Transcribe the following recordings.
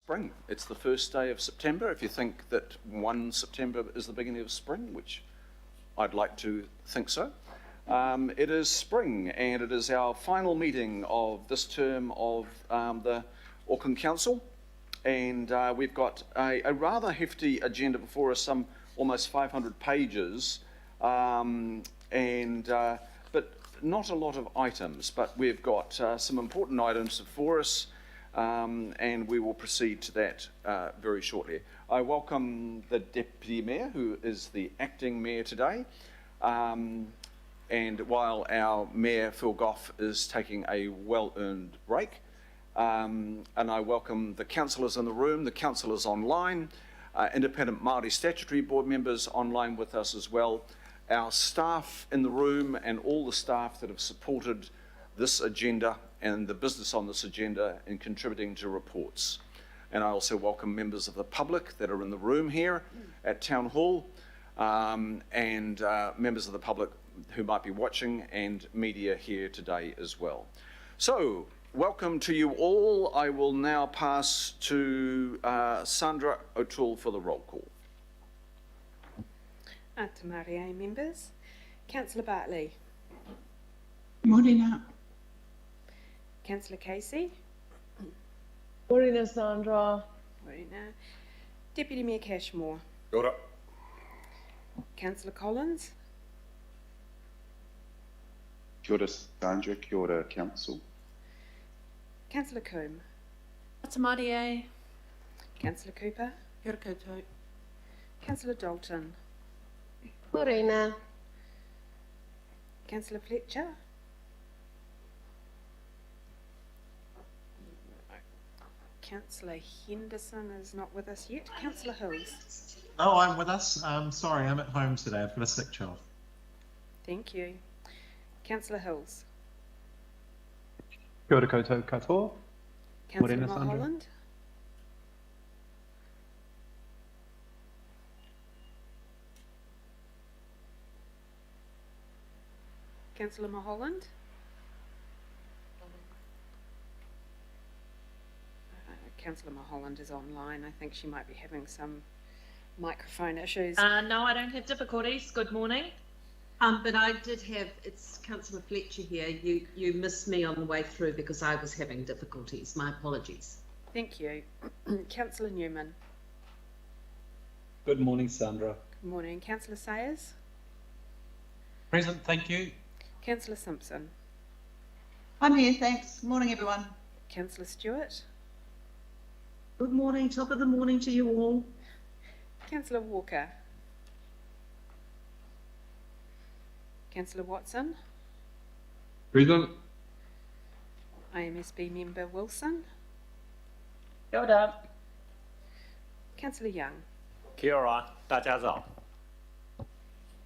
spring. It's the first day of September. If you think that 1 September is the beginning of spring, which I'd like to think so, it is spring, and it is our final meeting of this term of the Auckland Council, and we've got a rather hefty agenda before us, some almost 500 pages, but not a lot of items, but we've got some important items for us, and we will proceed to that very shortly. I welcome the Deputy Mayor, who is the acting Mayor today, and while our Mayor Phil Goff is taking a well-earned break, and I welcome the councillors in the room, the councillors online, independent Māori statutory board members online with us as well, our staff in the room and all the staff that have supported this agenda and the business on this agenda in contributing to reports. And I also welcome members of the public that are in the room here at Town Hall, and members of the public who might be watching, and media here today as well. So, welcome to you all. I will now pass to Sandra O'Toole for the roll call. Te Mahere members. Councillor Bartley. Morena. Councillor Casey. Morena, Sandra. Morena. Deputy Mayor Cashmore. Kia ora. Councillor Collins. Kia ora, Sandra. Kia ora, Council. Councillor Coombe. Te Mahere. Councillor Cooper. Kia ora koutou. Councillor Dalton. Morena. Councillor Fletcher. Councillor Henderson is not with us yet. Councillor Hills. Oh, I'm with us. Sorry, I'm at home today. I've got a sick child. Thank you. Councillor Hills. Kia ora koutou katoa. Councillor Morena, Sandra. Mulholland. Councillor Mulholland. Councillor Mulholland is online. I think she might be having some microphone issues. No, I don't have difficulties. Good morning. But I did have, it's Councillor Fletcher here. You missed me on the way through because I was having difficulties. My apologies. Thank you. Councillor Newman. Good morning, Sandra. Good morning. Councillor Sayers. Present, thank you. Councillor Simpson. I'm here, thanks. Morning, everyone. Councillor Stewart. Good morning, top of the morning to you all. Councillor Walker. Councillor Watson. Present. IMSB member Wilson. Kia ora. Councillor Young. Kia ora, tātou zao.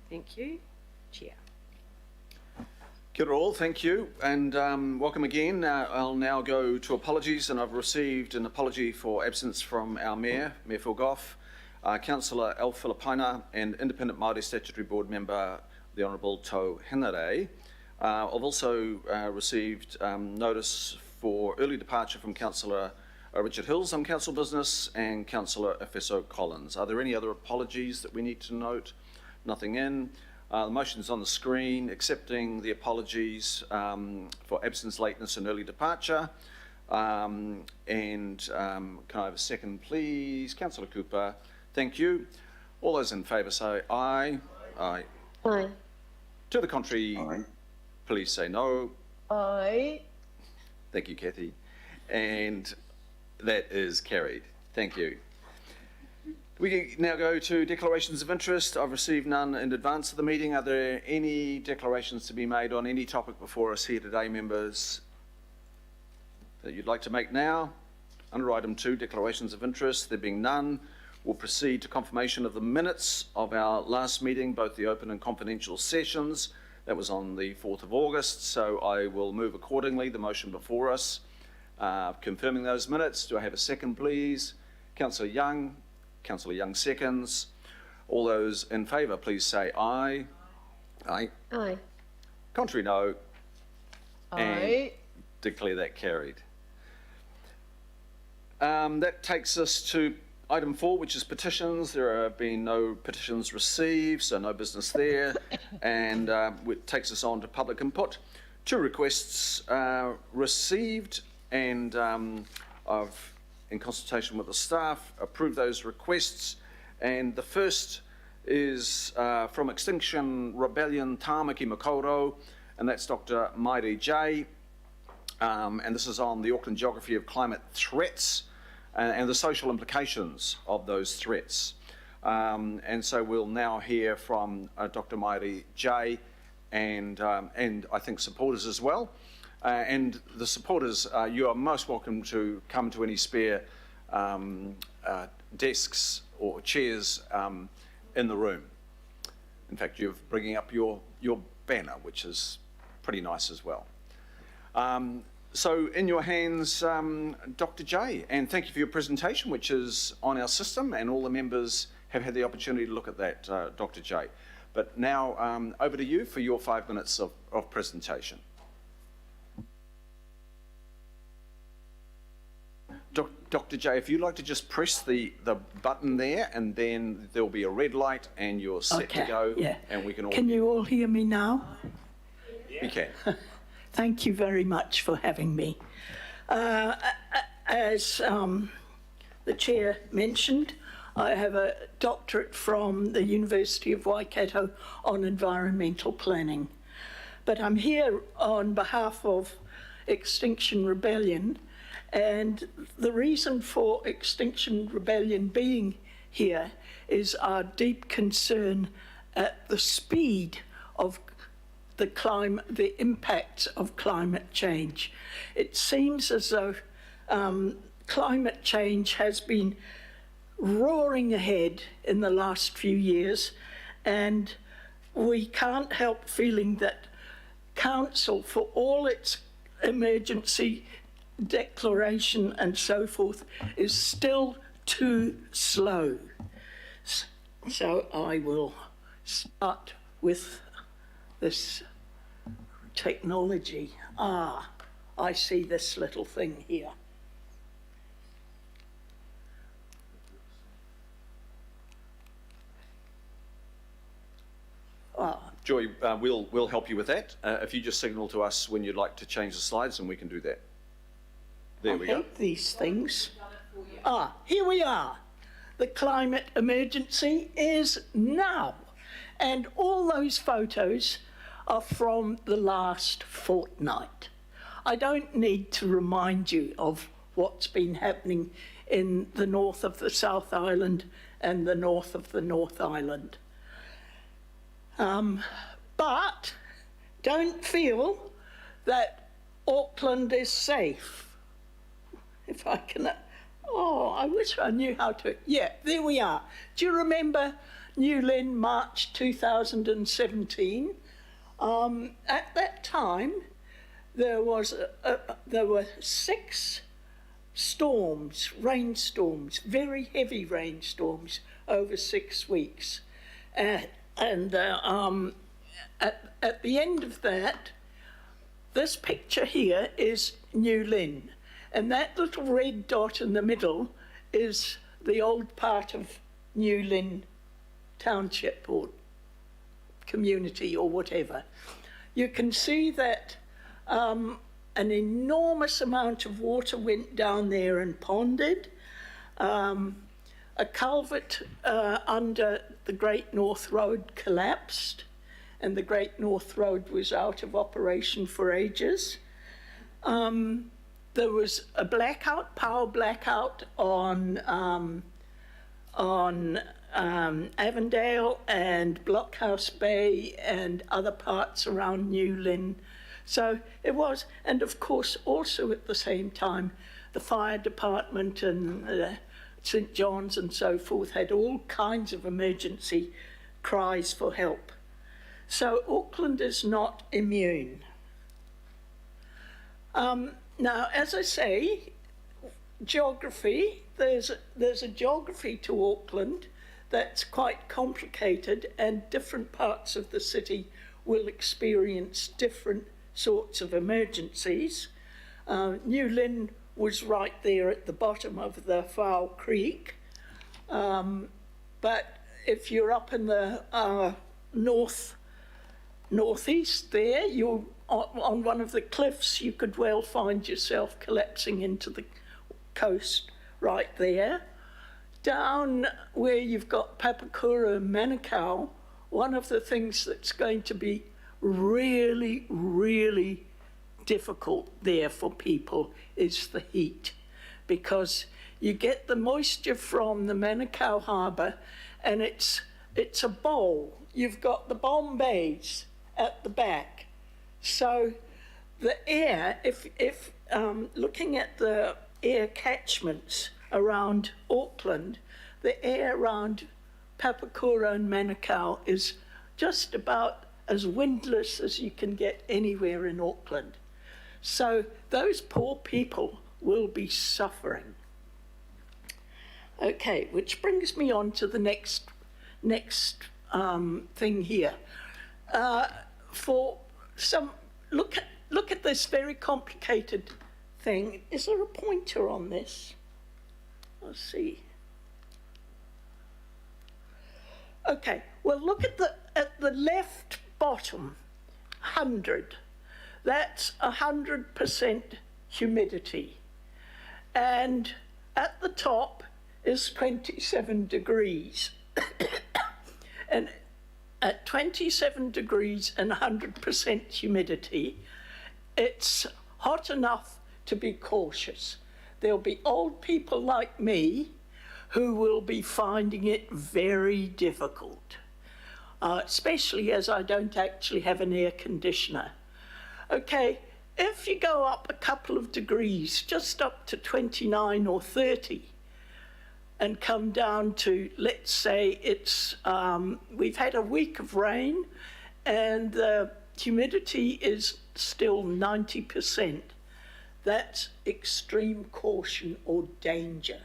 Thank you. Chair. Kia ora all, thank you, and welcome again. I'll now go to apologies, and I've received an apology for absence from our Mayor, Mayor Phil Goff, Councillor Al Filipaina, and Independent Māori Statutory Board Member, the Honourable Tau Henare. I've also received notice for early departure from Councillor Richard Hills on council business and Councillor Efeso Collins. Are there any other apologies that we need to note? Nothing in. The motion's on the screen, accepting the apologies for absence, lateness and early departure. Can I have a second, please? Councillor Cooper, thank you. All those in favour say aye. Aye. Aye. To the contrary, Aye. please say no. Aye. Thank you, Kathy. And that is carried. Thank you. We can now go to declarations of interest. I've received none in advance of the meeting. Are there any declarations to be made on any topic before us here today, members, that you'd like to make now? Under item 2, declarations of interest, there being none, we'll proceed to confirmation of the minutes of our last meeting, both the open and confidential sessions. That was on the 4th of August, so I will move accordingly. The motion before us, confirming those minutes. Do I have a second, please? Councillor Young. Councillor Young seconds. All those in favour, please say aye. Aye. Aye. Contrary, no. Aye. And declare that carried. That takes us to item 4, which is petitions. There have been no petitions received, so no business there. And it takes us on to public input. 2 requests received, and I've, in consultation with the staff, approved those requests. And the first is from Extinction Rebellion Tāmaki Makaurau, and that's Dr. Mahere J. And this is on the Auckland geography of climate threats and the social implications of those threats. And so we'll now hear from Dr. Mahere J and I think supporters as well. And the supporters, you are most welcome to come to any spare desks or chairs in the room. In fact, you're bringing up your banner, which is pretty nice as well. So in your hands, Dr. J, and thank you for your presentation, which is on our system, and all the members have had the opportunity to look at that, Dr. J. But now over to you for your 5 minutes of presentation. Dr. J, if you'd like to just press the button there, and then there'll be a red light and you're set to go, and we can all... Can you all hear me now? We can. Thank you very much for having me. As the chair mentioned, I have a doctorate from the University of Waikato on environmental planning. But I'm here on behalf of Extinction Rebellion, and the reason for Extinction Rebellion being here is our deep concern at the speed of the impact of climate change. It seems as though climate change has been roaring ahead in the last few years, and we can't help feeling that Council, for all its emergency declaration and so forth, is still too slow. So I will start with this technology. I see this little thing here. Joy, we'll help you with that. If you just signal to us when you'd like to change the slides, and we can do that. There we go. I hate these things. Here we are. The climate emergency is now. And all those photos are from the last fortnight. I don't need to remind you of what's been happening in the north of the South Island and the north of the North Island. But don't feel that Auckland is safe. If I can, I wish I knew how to, there we are. Do you remember New Lynn, March 2017? At that time, there were 6 storms, rainstorms, very heavy rainstorms over 6 weeks. At the end of that, this picture here is New Lynn, and that little red dot in the middle is the old part of New Lynn Township or community or whatever. You can see that an enormous amount of water went down there and ponded. A culvert under the Great North Road collapsed, and the Great North Road was out of operation for ages. There was a blackout, power blackout on Avondale and Blockhouse Bay and other parts around New Lynn. So it was, and of course also at the same time, the fire department and St John's and so forth had all kinds of emergency cries for help. So Auckland is not immune. Now, as I say, geography, there's a geography to Auckland that's quite complicated, and different parts of the city will experience different sorts of emergencies. New Lynn was right there at the bottom of the Foul Creek. But if you're up in the northeast there, you're on one of the cliffs, you could well find yourself collapsing into the coast right there. Down where you've got Papakura and Manukau, one of the things that's going to be really, really difficult there for people is the heat, because you get the moisture from the Manukau harbour and it's a bowl. You've got the Bombays at the back. So the air, if looking at the air catchments around Auckland, the air around Papakura and Manukau is just about as windless as you can get anywhere in Auckland. So those poor people will be suffering. Okay, which brings me on to the next thing here. For some, look at this very complicated thing. Is there a pointer on this? Let's see. Okay, well, look at the left bottom, 100. That's 100% humidity. And at the top is 27 degrees. And at 27 degrees and 100% humidity, it's hot enough to be cautious. There'll be old people like me who will be finding it very difficult, especially as I don't actually have an air conditioner. Okay, if you go up a couple of degrees, just up to 29 or 30, and come down to, let's say it's, we've had a week of rain and the humidity is still 90%. That's extreme caution or danger.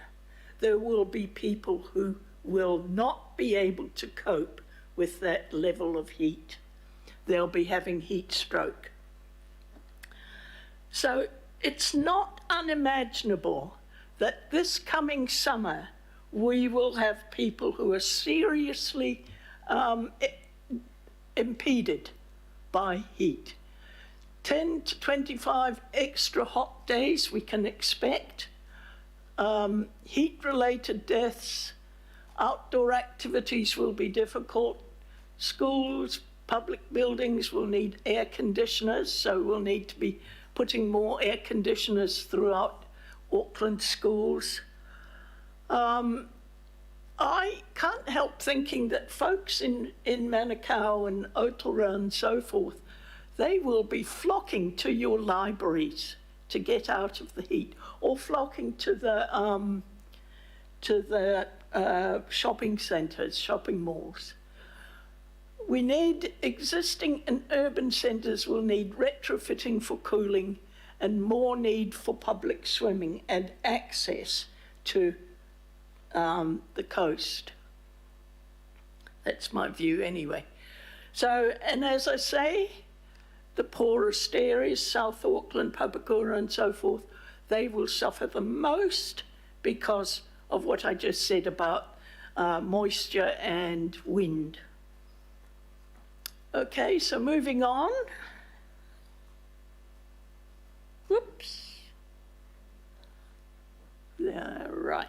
There will be people who will not be able to cope with that level of heat. They'll be having heat stroke. So it's not unimaginable that this coming summer we will have people who are seriously impeded by heat. 10 to 25 extra hot days we can expect. Heat-related deaths, outdoor activities will be difficult. Schools, public buildings will need air conditioners, so we'll need to be putting more air conditioners throughout Auckland schools. I can't help thinking that folks in Manukau and Otaura and so forth, they will be flocking to your libraries to get out of the heat, or flocking to the shopping centres, shopping malls. We need existing and urban centres will need retrofitting for cooling, and more need for public swimming and access to the coast. That's my view anyway. So, and as I say, the poorest areas, South Auckland, Papakura and so forth, they will suffer the most because of what I just said about moisture and wind. Okay, so moving on. Whoops. Yeah, right.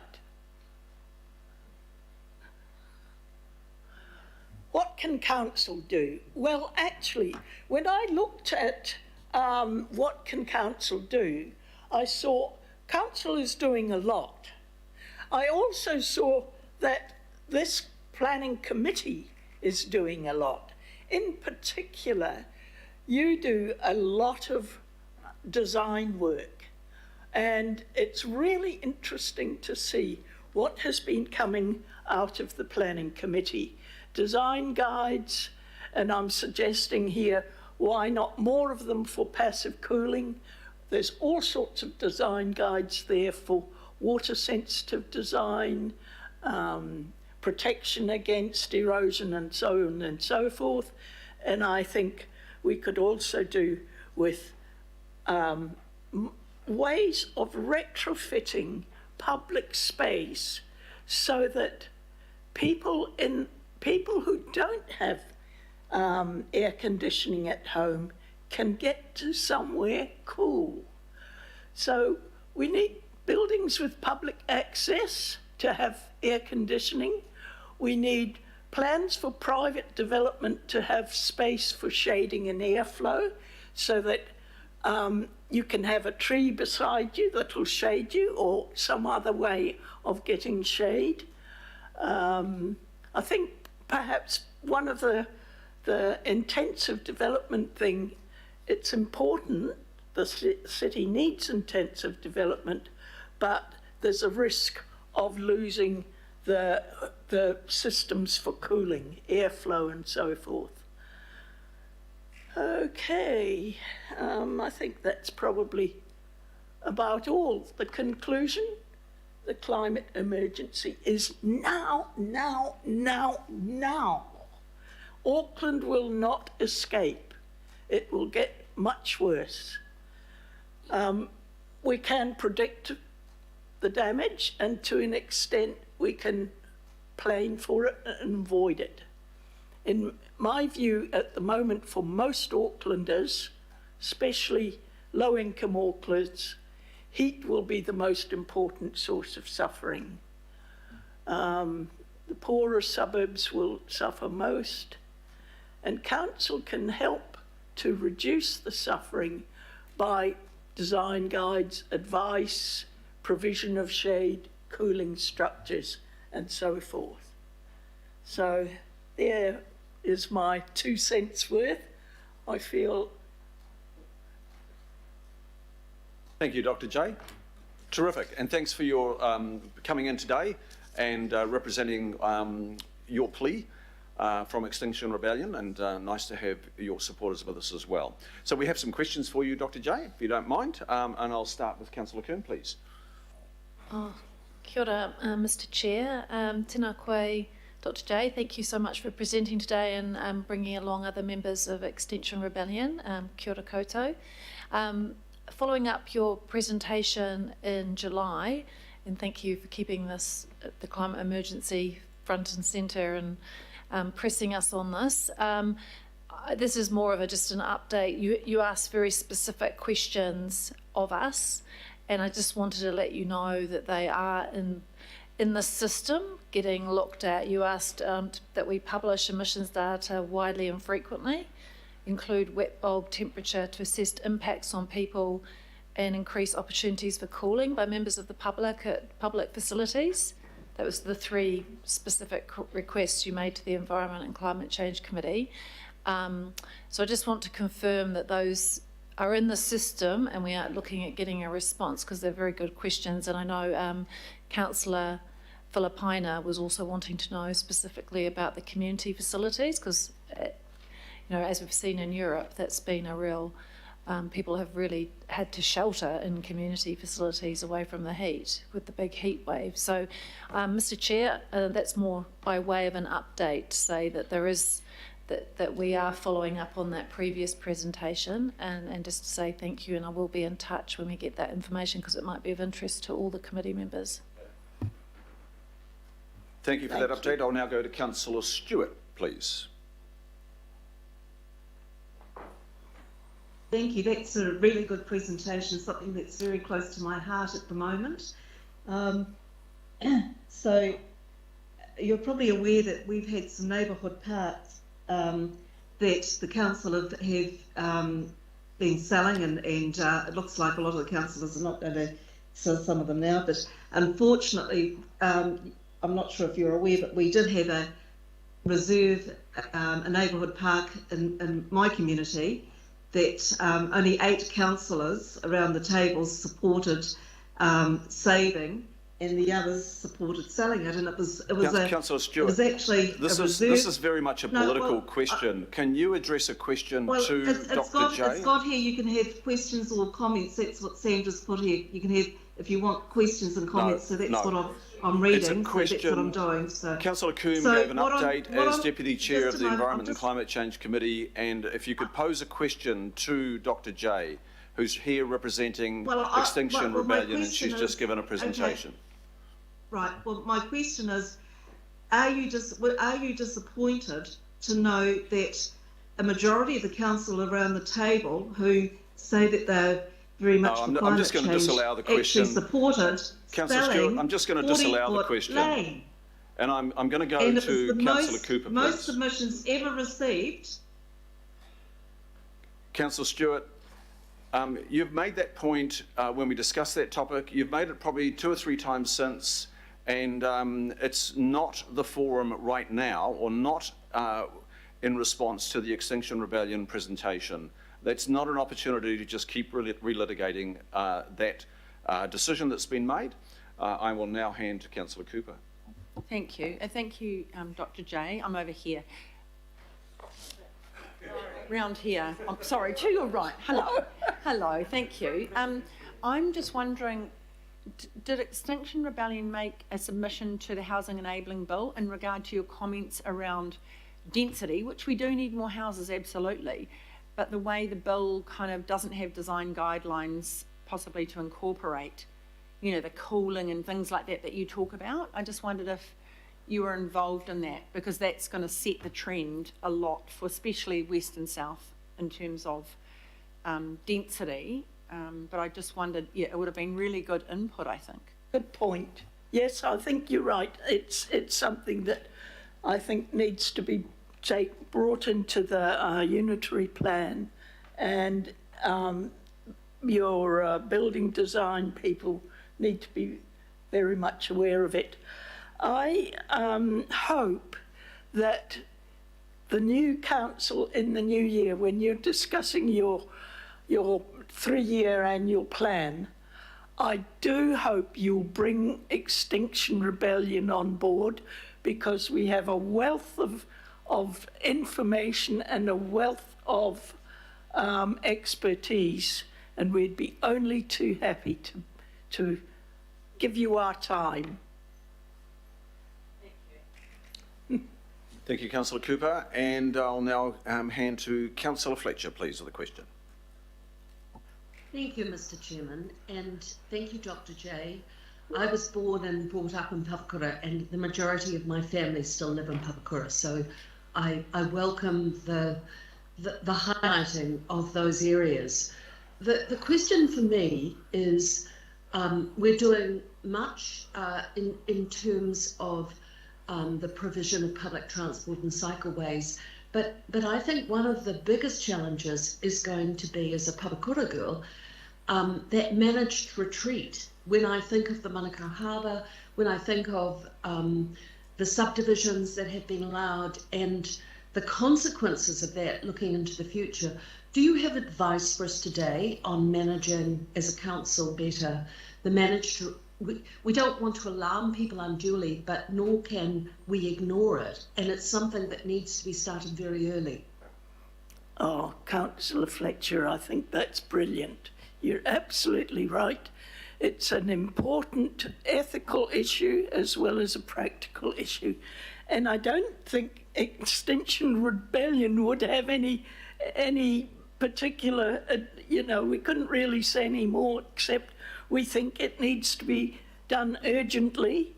What can council do? Well, actually, when I looked at what can council do, I saw council is doing a lot. I also saw that this planning committee is doing a lot. In particular, you do a lot of design work, and it's really interesting to see what has been coming out of the planning committee. Design guides, and I'm suggesting here, why not more of them for passive cooling? There's all sorts of design guides there for water sensitive design, protection against erosion and so on and so forth. And I think we could also do with ways of retrofitting public space so that people who don't have air conditioning at home can get to somewhere cool. So we need buildings with public access to have air conditioning. We need plans for private development to have space for shading and airflow so that you can have a tree beside you that will shade you or some other way of getting shade. I think perhaps one of the intensive development thing, it's important, the city needs intensive development, but there's a risk of losing the systems for cooling, airflow and so forth. Okay, I think that's probably about all. The conclusion, the climate emergency is now. Auckland will not escape. It will get much worse. We can predict the damage, and to an extent we can plan for it and avoid it. In my view, at the moment, for most Aucklanders, especially low-income Aucklanders, heat will be the most important source of suffering. The poorer suburbs will suffer most, and council can help to reduce the suffering by design guides, advice, provision of shade, cooling structures, and so forth. So there is my 2 cents worth. I feel. Thank you, Dr. J. Terrific, and thanks for your coming in today and representing your plea from Extinction Rebellion, and nice to have your supporters with us as well. So we have some questions for you, Dr. J, if you don't mind, and I'll start with Councillor Kern, please. Kia ora, Mr. Chair. Tēnā koe, Dr. J. Thank you so much for presenting today and bringing along other members of Extinction Rebellion. Kia ora koutou. Following up your presentation in July, and thank you for keeping this, the climate emergency, front and centre and pressing us on this. This is more of just an update. You asked very specific questions of us, and I just wanted to let you know that they are in the system getting looked at. You asked that we publish emissions data widely and frequently, include wet bulb temperature to assess impacts on people and increase opportunities for cooling by members of the public at public facilities. That was the 3 specific requests you made to the Environment and Climate Change Committee. So I just want to confirm that those are in the system and we are looking at getting a response, because they're very good questions. And I know Councillor Filipaina was also wanting to know specifically about the community facilities, because you know, as we've seen in Europe, that's been a real, people have really had to shelter in community facilities away from the heat with the big heat wave. So, Mr. Chair, that's more by way of an update to say that there is, that we are following up on that previous presentation, and just to say thank you, and I will be in touch when we get that information, because it might be of interest to all the committee members. Thank you for that update. I'll now go to Councillor Stewart, please. Thank you. That's a really good presentation, something that's very close to my heart at the moment. So you're probably aware that we've had some neighbourhood parks that the council have been selling, and it looks like a lot of the councillors are not going to sell some of them now, but unfortunately, I'm not sure if you're aware, but we did have a reserve, a neighbourhood park in my community that only 8 councillors around the table supported saving, and the others supported selling it. And it was Councillor Stewart, it was actually this is very much a political question. Can you address a question to Dr. J? It's got here. You can have questions or comments. That's what Sandra's put here. You can have, if you want, questions and comments. So that's what I'm reading. It's a question. So that's what I'm doing. So Councillor Coombe gave an update as Deputy Chair of the Environment and Climate Change Committee, and if you could pose a question to Dr. J, who's here representing Well, Extinction well, my Rebellion, and she's question just is- given a presentation. Okay. Right. Well, my question is, are you disappointed to know that a majority of the council around the table who say that they're very much for I'm just going to climate change disallow the question. actually supported Councillor Stewart, spelling I'm just going to disallow the 40-foot question. lane? And I'm going to go And it to was the Councillor Cooper, most please. submissions ever received. Councillor Stewart, you've made that point when we discussed that topic. You've made it probably 2 or 3 times since, and it's not the forum right now, or not in response to the Extinction Rebellion presentation. That's not an opportunity to just keep relitigating that decision that's been made. I will now hand to Councillor Cooper. Thank you. Thank you, Dr. J. I'm over here. Round here. I'm sorry, to your right. Hello. Hello, thank you. I'm just wondering, did Extinction Rebellion make a submission to the Housing Enabling Bill in regard to your comments around density, which we do need more houses, absolutely, but the way the bill kind of doesn't have design guidelines possibly to incorporate, you know, the cooling and things like that that you talk about? I just wondered if you were involved in that, because that's going to set the trend a lot for especially West and South in terms of density. But I just wondered, yeah, it would have been really good input, I think. Good point. Yes, I think you're right. It's something that I think needs to be brought into the unitary plan, and your building design people need to be very much aware of it. I hope that the new council in the new year, when you're discussing your 3-year annual plan, I do hope you'll bring Extinction Rebellion on board, because we have a wealth of information and a wealth of expertise, and we'd be only too happy to give you our time. Thank you, Councillor Cooper. And I'll now hand to Councillor Fletcher, please, with a question. Thank you, Mr. Chairman, and thank you, Dr. J. I was born and brought up in Papakura, and the majority of my family still live in Papakura, so I welcome the highlighting of those areas. The question for me is, we're doing much in terms of the provision of public transport and cycleways, but I think one of the biggest challenges is going to be, as a Papakura girl, that managed retreat. When I think of the Manukau Harbour, when I think of the subdivisions that have been allowed and the consequences of that looking into the future, do you have advice for us today on managing as a council better the managed? We don't want to alarm people unduly, but nor can we ignore it, and it's something that needs to be started very early. Oh, Councillor Fletcher, I think that's brilliant. You're absolutely right. It's an important ethical issue as well as a practical issue. And I don't think Extinction Rebellion would have any particular, we couldn't really say any more, except we think it needs to be done urgently.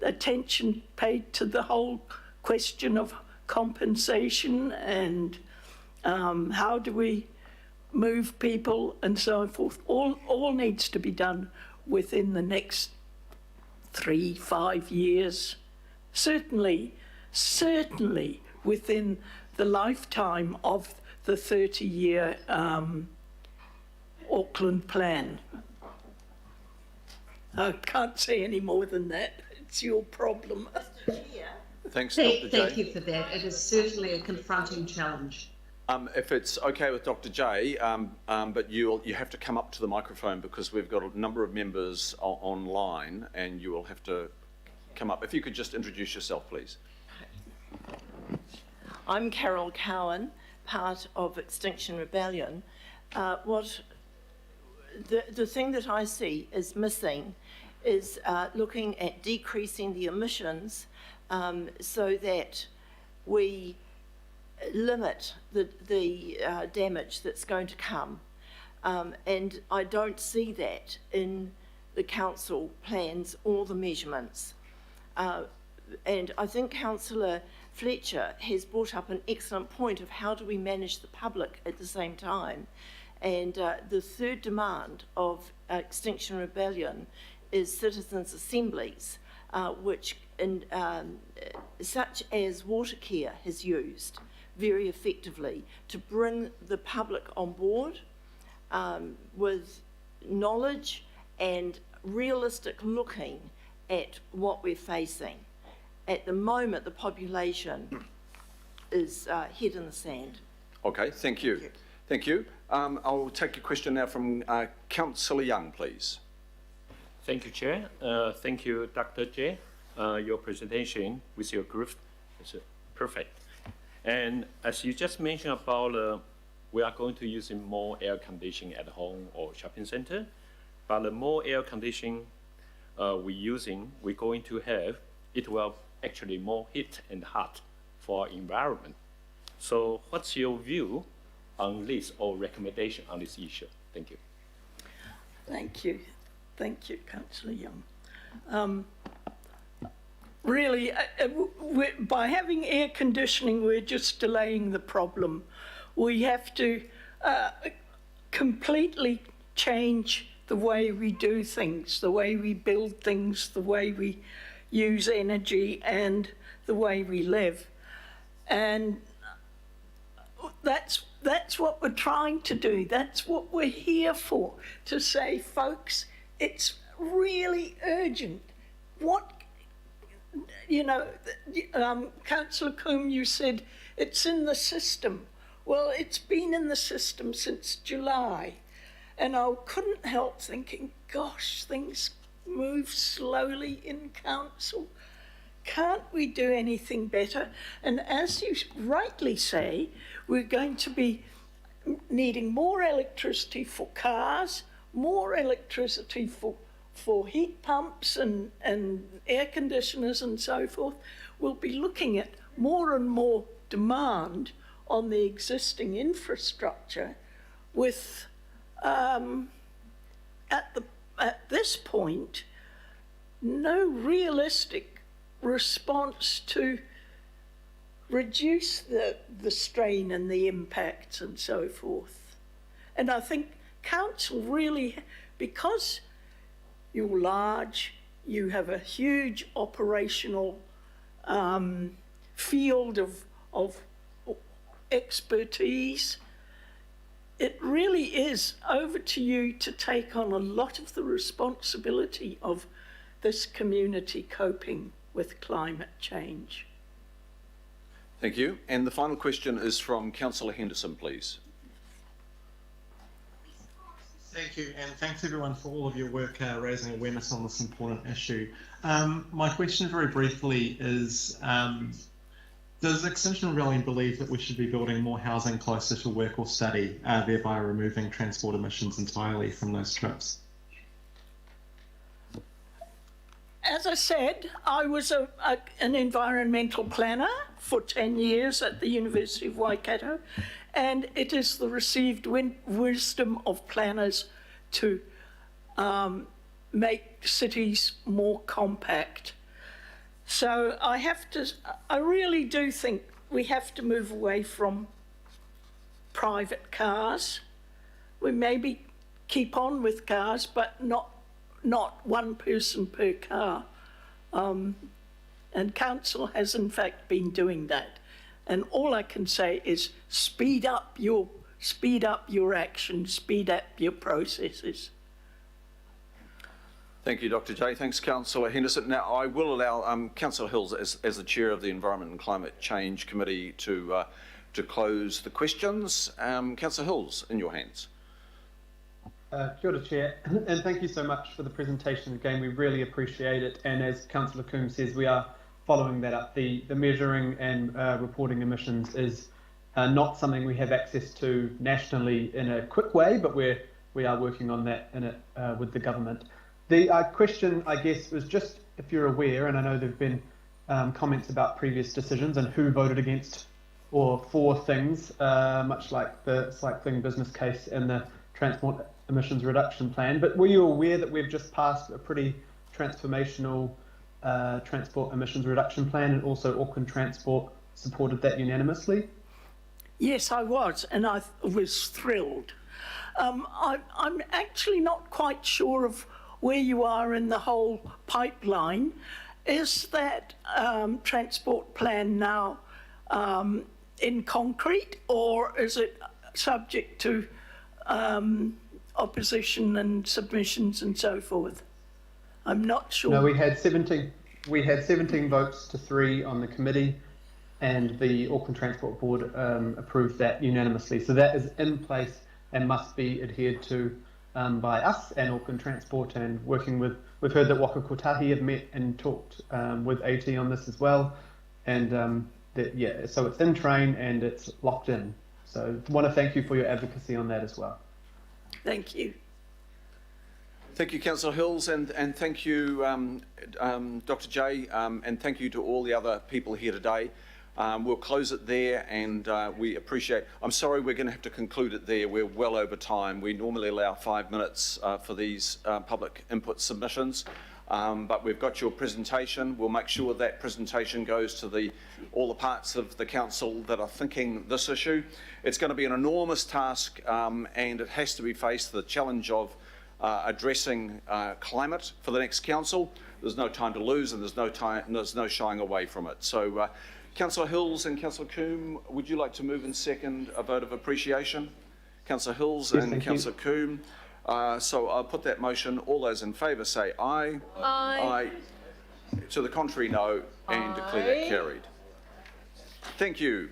Attention paid to the whole question of compensation and how do we move people and so forth. All needs to be done within the next 3-5 years. Certainly within the lifetime of the 30-year Auckland plan. I can't say any more than that. It's your problem. Thanks, Dr. J. Thank you for that. It is certainly a confronting challenge. If it's okay with Dr. J, but you have to come up to the microphone because we've got a number of members online and you will have to come up. If you could just introduce yourself, please. I'm Carol Cowan, part of Extinction Rebellion. The thing that I see is missing is looking at decreasing the emissions so that we limit the damage that's going to come. And I don't see that in the council plans or the measurements. And I think Councillor Fletcher has brought up an excellent point of how do we manage the public at the same time. And the third demand of Extinction Rebellion is citizens' assemblies, which such as Watercare has used very effectively to bring the public on board with knowledge and realistic looking at what we're facing. At the moment, the population is head in the sand. Okay, thank you. Thank you. I'll take a question now from Councillor Young, please. Thank you, Chair. Thank you, Dr. J. Your presentation with your group is perfect. And as you just mentioned about we are going to use more air conditioning at home or shopping center, but the more air conditioning we're going to have, it will actually more heat and hot for our environment. So what's your view on this or recommendation on this issue? Thank you. Thank you. Thank you, Councillor Young. Really, by having air conditioning, we're just delaying the problem. We have to completely change the way we do things, the way we build things, the way we use energy and the way we live. And that's what we're trying to do. That's what we're here for, to say, folks, it's really urgent. What, you know, Councillor Coombe, you said it's in the system. Well, it's been in the system since July. And I couldn't help thinking, gosh, things move slowly in council. Can't we do anything better? And as you rightly say, we're going to be needing more electricity for cars, more electricity for heat pumps and air conditioners and so forth. We'll be looking at more and more demand on the existing infrastructure with, at this point, no realistic response to reduce the strain and the impacts and so forth. And I think council really, because you're large, you have a huge operational field of expertise, it really is over to you to take on a lot of the responsibility of this community coping with climate change. Thank you. And the final question is from Councillor Henderson, please. Thank you, and thanks everyone for all of your work raising awareness on this important issue. My question very briefly is, does Extinction Rebellion believe that we should be building more housing closer to work or study, thereby removing transport emissions entirely from those trips? As I said, I was an environmental planner for 10 years at the University of Waikato, and it is the received wisdom of planners to make cities more compact. So I really do think we have to move away from private cars. We maybe keep on with cars, but not one person per car. And council has in fact been doing that. And all I can say is speed up your action, speed up your processes. Thank you, Dr. J. Thanks, Councillor Henderson. Now, I will allow Councillor Hills, as the Chair of the Environment and Climate Change Committee, to close the questions. Councillor Hills, in your hands. Kia ora, Chair, and thank you so much for the presentation. Again, we really appreciate it. And as Councillor Coombe says, we are following that up. The measuring and reporting emissions is not something we have access to nationally in a quick way, but we are working on that with the government. The question, I guess, was just if you're aware, and I know there have been comments about previous decisions and who voted against or for things, much like the cycling business case and the transport emissions reduction plan. But were you aware that we've just passed a pretty transformational transport emissions reduction plan, and also Auckland Transport supported that unanimously? Yes, I was, and I was thrilled. I'm actually not quite sure of where you are in the whole pipeline. Is that transport plan now in concrete, or is it subject to opposition and submissions and so forth? I'm not sure. No, we had 17 votes to 3 on the committee, and the Auckland Transport Board approved that unanimously. So that is in place and must be adhered to by us and Auckland Transport, and working with, we've heard that Waka Kotahi have met and talked with AT on this as well, and yeah, so it's in train and it's locked in. So I want to thank you for your advocacy on that as well. Thank you. Thank you, Councillor Hills, and thank you, Dr. J, and thank you to all the other people here today. We'll close it there, and we appreciate. I'm sorry, we're going to have to conclude it there. We're well over time. We normally allow 5 minutes for these public input submissions, but we've got your presentation. We'll make sure that presentation goes to all the parts of the council that are thinking this issue. It's going to be an enormous task, and it has to be faced, the challenge of addressing climate for the next council. There's no time to lose, and there's no shying away from it. So, Councillor Hills and Councillor Coombe, would you like to move and second a vote of appreciation? Councillor Hills and Councillor Coombe. So I'll put that motion. All those in favour say aye. Aye. To the contrary, no, and declare that carried. Thank you.